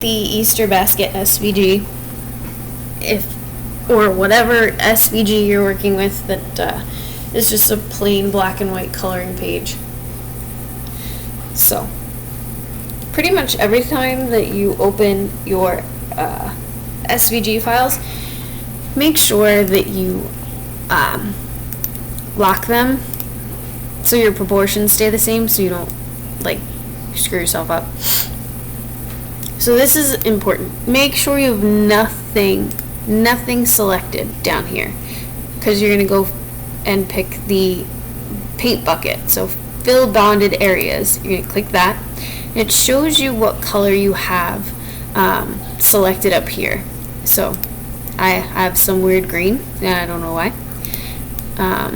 the Easter basket SVG, or whatever SVG you're working with, that is just a plain black and white coloring page. So pretty much every time that you open your SVG files, make sure that you lock them so your proportions stay the same, so you don't like screw yourself up. So this is important. Make sure you have nothing selected down here, because you're going to go and pick the paint bucket. So fill bounded areas, you're going to click that. It shows you what color you have selected up here. So I have some weird green, and I don't know why. I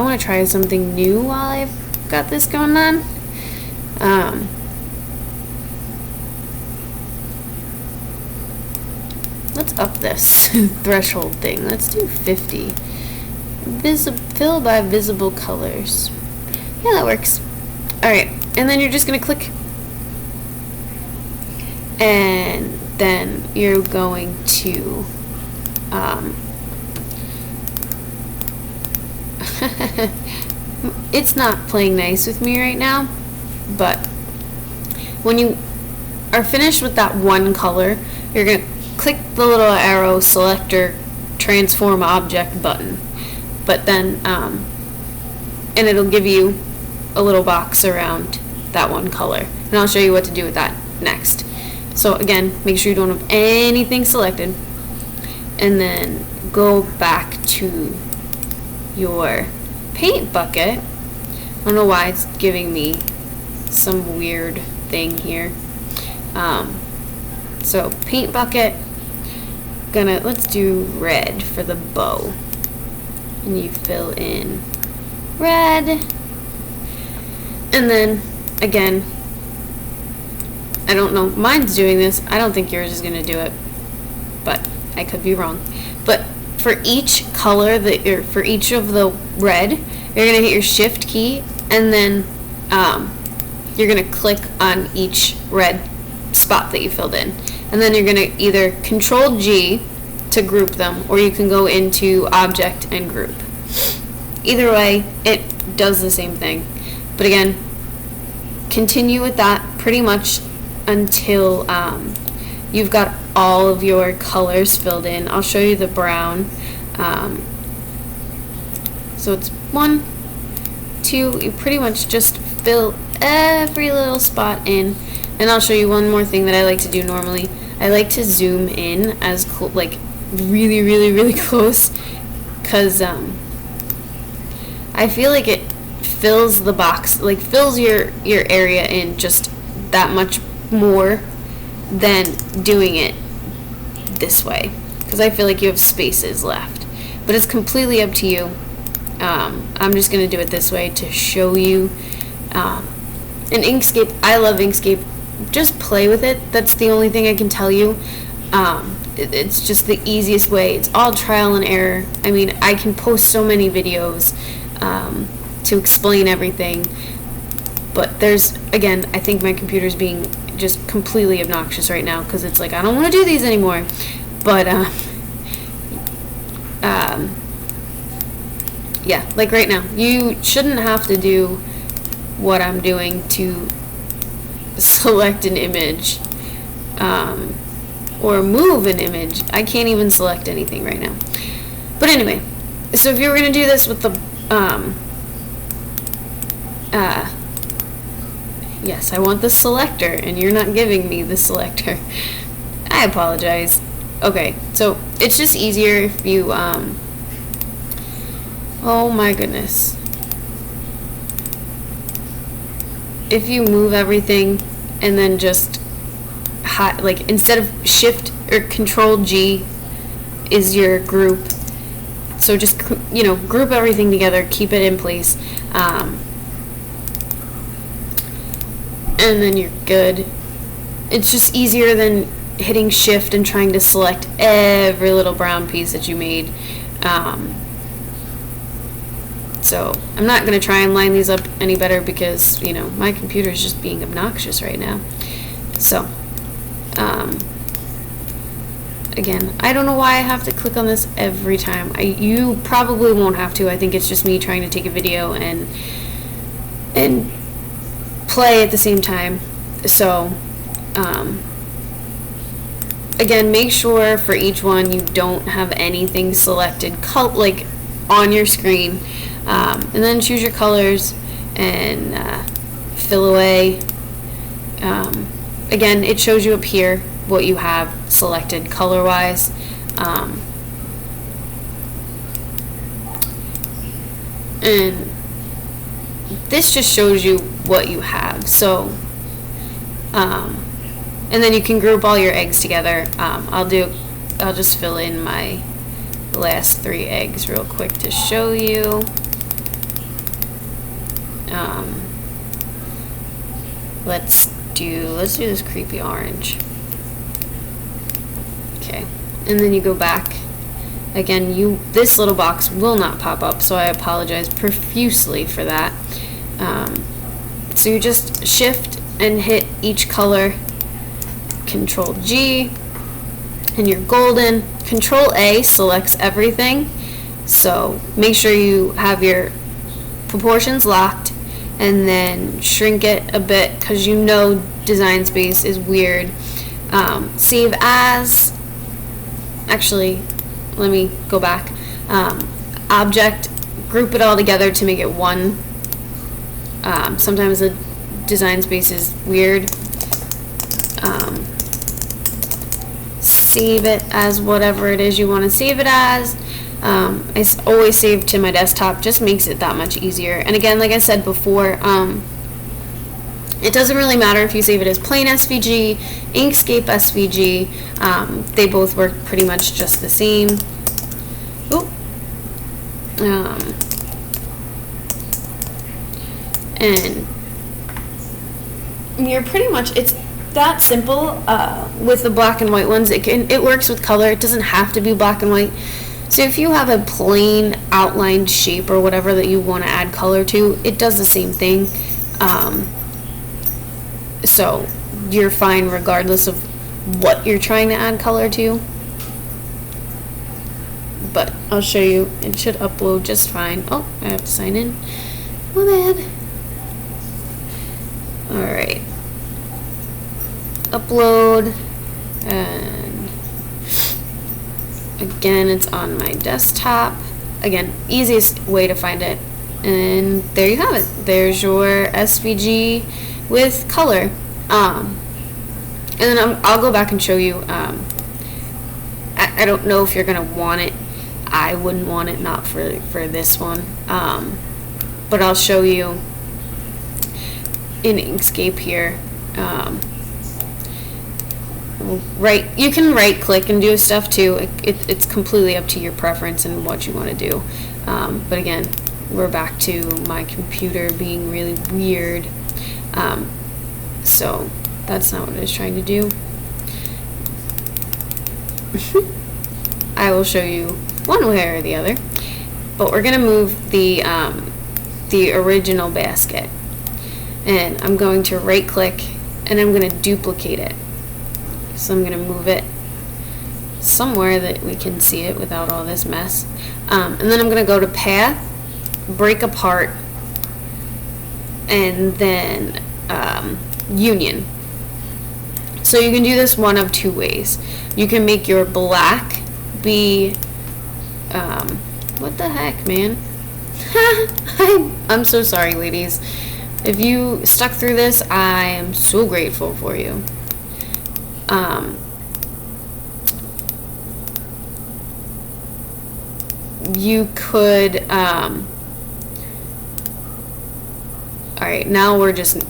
want to try something new while I've got this going on. Let's up this threshold thing. Let's do 50. Fill by visible colors. Yeah, that works. Alright, and then you're just going to click. And then you're going to it's not playing nice with me right now, but when you are finished with that one color, you're going to click the little arrow selector transform object button, but then and it'll give you a little box around that one color, and I'll show you what to do with that next. So again, make sure you don't have anything selected, and then go back to your paint bucket. I don't know why it's giving me some weird thing here. So paint bucket, let's do red for the bow, and you fill in red, and then again, I don't know, mine's doing this, I don't think yours is going to do it, but I could be wrong. But for each color for each of the red, you're going to hit your shift key, and then you're going to click on each red spot that you filled in, and then you're going to either Control G to group them, or you can go into object and group. Either way, it does the same thing. But again, continue with that pretty much until you've got all of your colors filled in. I'll show you the brown. So it's 1, 2, you pretty much just fill every little spot in. And I'll show you one more thing that I like to do normally. I like to zoom in as like really close, because I feel like it fills the box, like fills your area in just that much more than doing it this way, because I feel like you have spaces left. But it's completely up to you. I'm just going to do it this way to show you. And Inkscape, I love Inkscape. Just play with it. That's the only thing I can tell you. It's just the easiest way. It's all trial and error. I mean, I can post so many videos to explain everything, but there's, again, I think my computer's being just completely obnoxious right now, because it's like, I don't want to do these anymore. But yeah, like right now, you shouldn't have to do what I'm doing to select an image or move an image. I can't even select anything right now. But anyway, so if you were going to do this with the yes, I want the selector, and you're not giving me the selector. I apologize. Okay, so it's just easier if you oh my goodness, if you move everything and then just like, instead of shift or Control G is your group, so just group everything together, keep it in place, and then you're good. It's just easier than hitting shift and trying to select every little brown piece that you made. So I'm not going to try and line these up any better, because my computer is just being obnoxious right now. So, again, I don't know why I have to click on this every time. You probably won't have to. I think it's just me trying to take a video and play at the same time. So, again, make sure for each one you don't have anything selected like on your screen, and then choose your colors and fill away. Again, it shows you up here what you have selected color wise. And this just shows you what you have. So and then you can group all your eggs together. I'll just fill in my last 3 eggs real quick to show you. Let's do this creepy orange. Okay, and then you go back. Again, this little box will not pop up, so I apologize profusely for that. So you just shift and hit each color. Control G, and you're golden. Control A selects everything. So make sure you have your proportions locked, and then shrink it a bit because you know Design Space is weird. Save as. Actually, let me go back. Object, group it all together to make it one. Sometimes the Design Space is weird. Save it as whatever it is you want to save it as. I always save to my desktop, just makes it that much easier. And again, like I said before, it doesn't really matter if you save it as plain SVG, Inkscape SVG, they both work pretty much just the same. Ooh. And you're pretty much, it's that simple. With the black and white ones, it works with color. It doesn't have to be black and white. So if you have a plain outlined shape or whatever that you want to add color to, it does the same thing. So you're fine regardless of what you're trying to add color to. But I'll show you. It should upload just fine. Oh, I have to sign in. My bad. Alright. Upload. And again, it's on my desktop. Again, easiest way to find it. And there you have it. There's your SVG with color. And then I'll go back and show you. I don't know if you're going to want it. I wouldn't want it, not for this one. But I'll show you in Inkscape here. You can right click and do stuff too. It's completely up to your preference and what you want to do. But again, we're back to my computer being really weird. So that's not what I was trying to do. I will show you one way or the other, but we're gonna move the original basket, and I'm going to right click and I'm gonna duplicate it. So I'm gonna move it somewhere that we can see it without all this mess, and then I'm gonna go to path, break apart, and then union. So you can do this one of 2 ways. You can make your black be what the heck, man? I'm so sorry, ladies. If you stuck through this, I am so grateful for you. You could alright, now we're just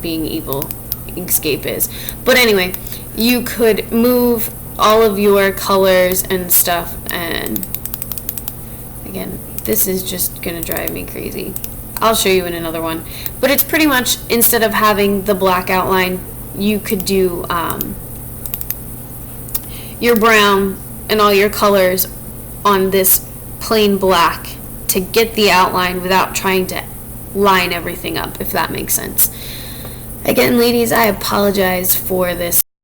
being evil. Inkscape is. But anyway, you could move all of your colors and stuff, and again, this is just gonna drive me crazy. I'll show you in another one. But it's pretty much, instead of having the black outline, you could do your brown and all your colors on this plain black to get the outline without trying to line everything up, if that makes sense. Again, ladies, I apologize for this